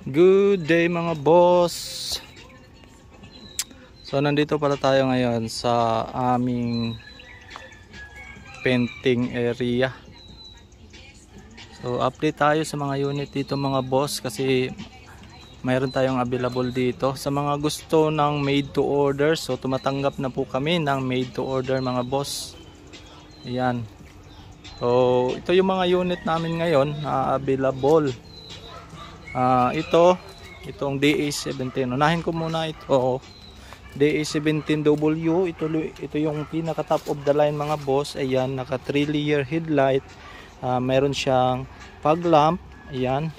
Good day mga boss. So nandito pala tayo ngayon sa aming painting area. So update tayo sa mga unit dito mga boss kasi mayroon tayong available dito. Sa mga gusto ng made to order, so tumatanggap na po kami ng made to order mga boss. Ayan. So ito yung mga unit namin ngayon na available. Itong DA17. Unahin ko muna ito. DA17W. Ito yung pinaka top of the line mga boss. Ayan, naka 3 layer headlight. Meron siyang fog lamp. Ayan.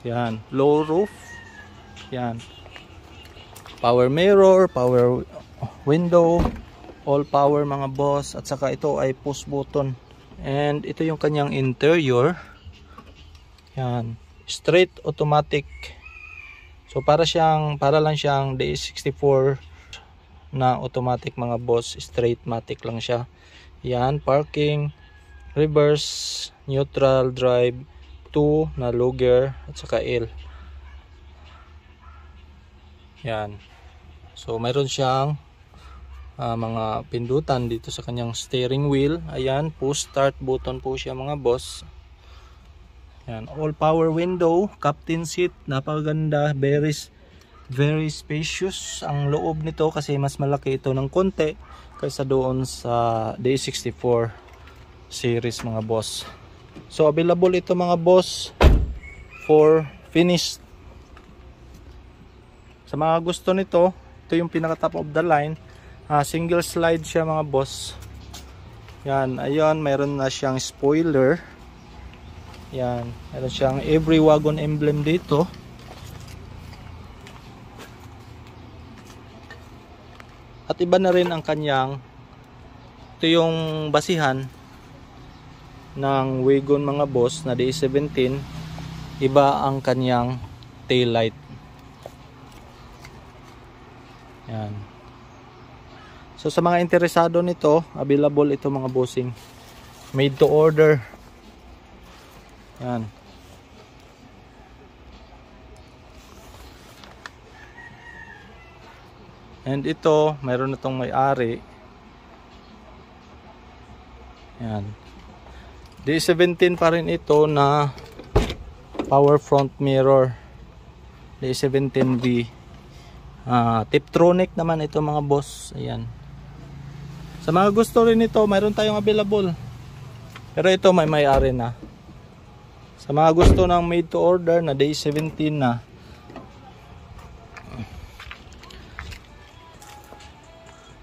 Yan, low roof. Yan. Power mirror, power window, all power mga boss. At saka ito ay push button. And ito yung kanyang interior. Yan, straight automatic. So para lang siyang DA64 na automatic mga boss, straight matic lang siya. Yan, parking, reverse, neutral, drive, 2 na low gear at saka L. Yan. So mayroon siyang mga pindutan dito sa kanyang steering wheel. Ayan, push start button po siya mga boss. Yan, all power window, captain seat, napakaganda, very spacious ang loob nito kasi mas malaki ito ng konti kaysa doon sa DA64 series mga boss. So available ito mga boss for finished. Sa mga gusto nito, ito yung pinaka top of the line. Single slide siya mga boss. Yan, ayun, mayroon na siyang spoiler. Yan, meron siyang every wagon emblem dito. At iba na rin ang kanyang, ito yung basihan ng wagon mga boss na DA17. Iba ang kanyang tail light. Yan. So sa mga interesado nito, available ito mga bossing. Made to order. Yan. And ito, mayroon na itong may-ari. Yan. D17 pa rin ito na power front mirror. D17V. Tiptronic naman ito mga boss. Ayan. Sa mga gusto rin ito, mayroon tayong available. Pero ito may-ari na. Sa mga gusto ng made to order na DA17 na,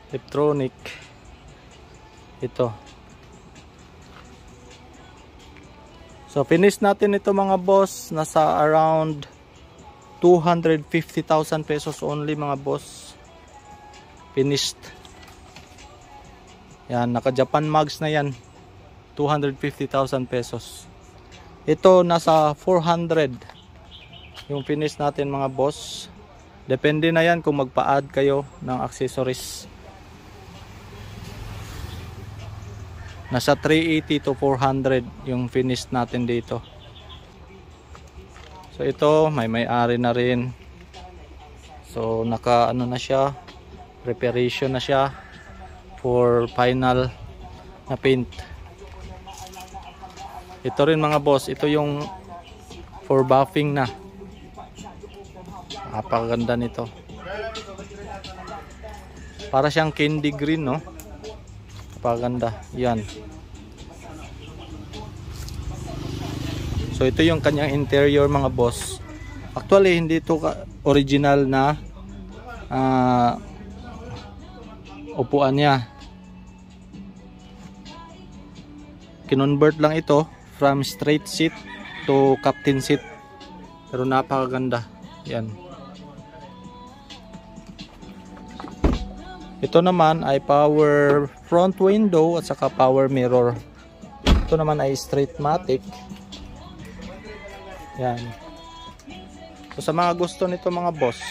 Tiptronic, ito. So finish natin ito mga boss, nasa around 250,000 pesos only mga boss. Finished. Yan, naka Japan mags na yan. 250,000 pesos. Ito nasa 400 yung finish natin mga boss. Depende na yan kung magpa-add kayo ng accessories. Nasa 380 to 400 yung finish natin dito. So ito may-ari na rin. So naka ano na siya, preparation na siya for final na paint. Ito rin mga boss, ito yung for buffing na. Napakaganda nito. Para siyang candy green, no? Napakaganda. Yan. So ito yung kanyang interior mga boss. Actually hindi ito original na upuan niya. Kinonvert lang ito from straight seat to captain seat. Pero napakaganda. Yan. Ito naman ay power front window at saka power mirror. Ito naman ay straight matic. Yan. So sa mga gusto nito mga boss,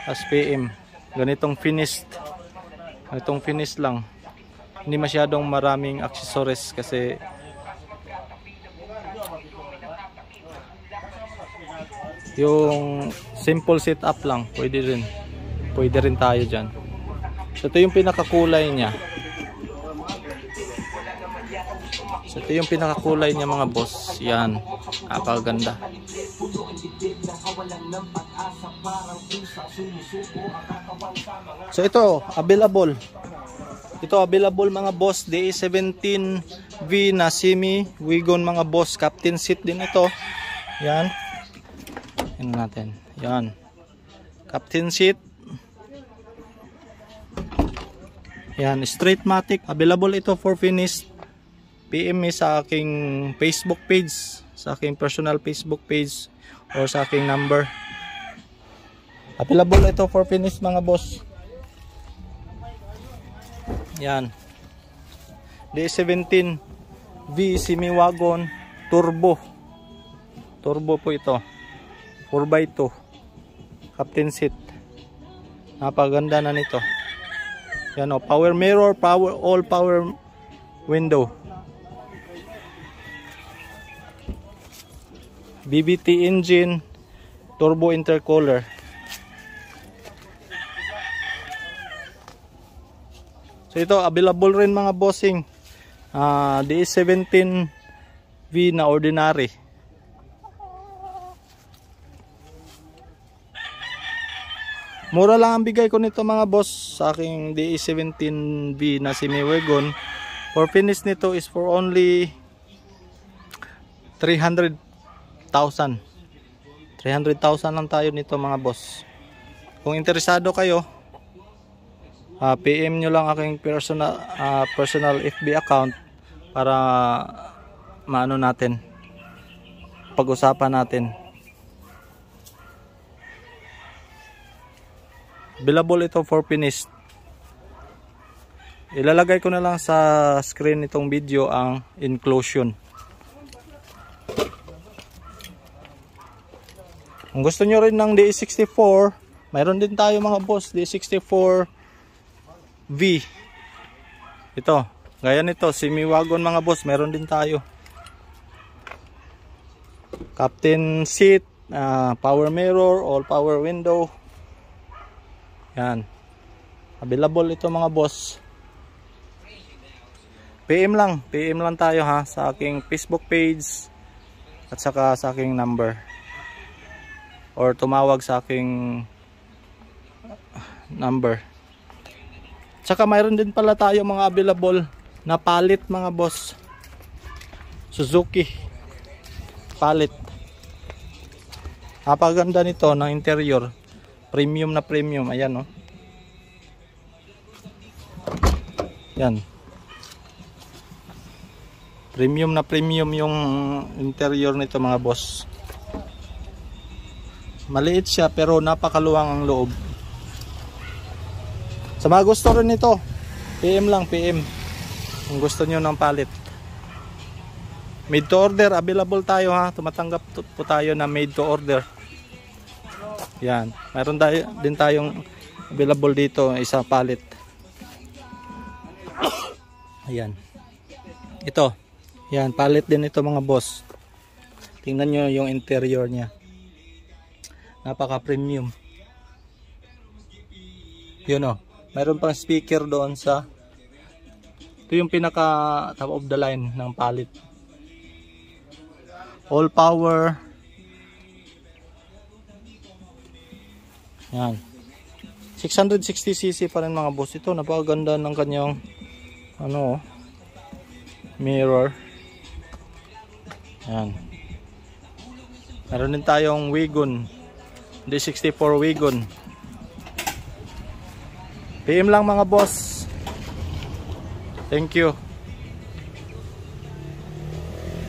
SPM, ganitong finished. Ganitong finished lang. Hindi masyadong maraming accessories kasi Yung simple setup lang, pwede rin tayo dyan. So ito yung pinakakulay niya. So ito yung pinakakulay niya mga boss. Yan, napakaganda. So ito available. Ito available mga boss, DA17V na semi wagon mga boss. Captain seat din ito. Yan. Yan natin. Yan. Captain seat. Yan, straight matic. Available ito for finish. PM me sa aking Facebook page, sa aking personal Facebook page or sa aking number. Available ito for finish mga boss. Yan. D17V semi wagon turbo. Turbo po ito. 4x2. Captain seat. Napaganda na nito. Yan o, power mirror, all power window. BBT engine, turbo intercooler. So ito available rin mga bossing. DS17V na ordinary. Mura lang ang bigay ko nito mga boss sa aking DS17V na semi wagon. For finish nito is for only 300,000. 300,000 lang tayo nito mga boss. Kung interesado kayo, PM nyo lang aking personal FB account para maano natin, pag-usapan natin. Available ito for finish. Ilalagay ko na lang sa screen nitong video ang inclusion. Kung gusto nyo rin ng DE64, mayroon din tayo mga boss, DE64V. Ito, gaya nito, semi wagon mga boss, mayroon din tayo. Captain seat, power mirror, all power window. Yan. Available ito mga boss. PM lang tayo ha sa aking Facebook page at saka sa aking number. Or tumawag sa aking number. Tsaka mayroon din pala tayo mga available na palit mga boss. Suzuki palit. Napaganda nito ng interior. Premium na premium. Ayan oh. Yan. Premium na premium yung interior nito mga boss. Maliit siya pero napakaluwang ang loob. Sa mga gusto rin nito, PM lang, PM. Kung gusto nyo ng palit. Made to order, available tayo ha. Tumatanggap po tayo na made to order. Yan. Mayroon din tayong available dito, isang palit. Ayan. Ito. Yan, palit din ito mga boss. Tingnan nyo yung interior niya. Napaka premium. Yun o. Mayroon pang speaker doon sa. Ito yung pinaka top of the line ng palit. All power. Yan. 660cc pa rin mga boss. Ito napakaganda ng kanyang ano, mirror. Yan. Meron din tayong wagon. D64 wagon. PM lang mga boss. Thank you.